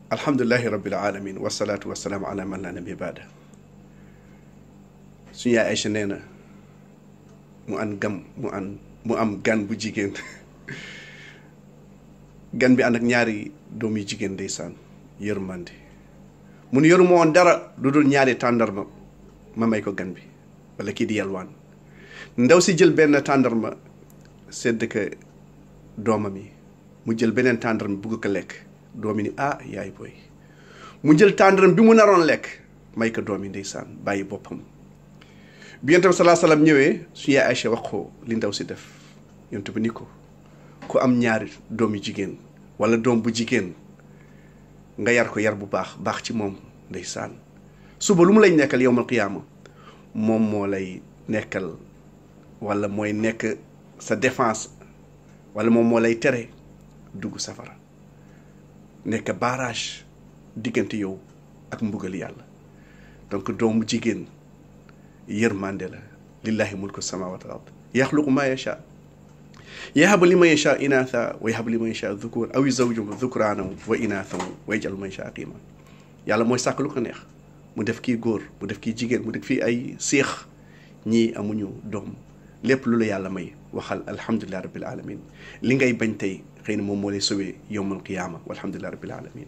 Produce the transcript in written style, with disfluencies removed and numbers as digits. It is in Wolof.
alhamdulilahi rabbil alamin wasalaatu wasalaamu ala man la nabi baada suñu yaay Aïcha nee na mu am gan bu jigéen gan bi ànd ak ñaari doom yu jigéen ndeysaan yërmande mun yoruma woon dara lu dul ñaari tàndarma ma may ko gan bi wala kii di yalwaan ndaw si jël benn tàndarma sedd ko doomam yi mu jël beneen tàndarma bugg ko lekk doom yi ni ah yaay booy mu jël tàndarma bi mu naroon lekk may ko doom yi ndeysaan bàyyi boppam bi yonent bi salaa salaam ñëwee suñu yaay Aïcha wax ko li ndaw si def yonent bi ni ko ku am ñaari doom yu jigéen wala doom bu jigéen nga yar ko yar bu baax ci moom ndeysaan suba lu mu lay nekkal yowmal qiyaama moom moo lay nekkal wala mooy nekk sa défense wala moom moo lay tere dugg safara nekk barrage diggante yow ak mbugal yàlla donc doomu jigéen yërmande la lillahi mulku samawati wal ard yaxluqu ma yasha yahabu liman yasha inatha wa yahabu liman yasha dhukur aw yuzawwijuhum dhukranan wa inathan wa yaj'alu man yasha aqima yàlla mooy sàkk lu ko neex mu def kii góor mu def kii jigéen mu def fii ay seex ñii amuñu doom lépp lu la yàlla may waxal alhamdulillahi rabbil alamin li ngay bañ tey xëy na moom moo lay sowee yowmal qiyaama walhamdulillahi rabbil alamin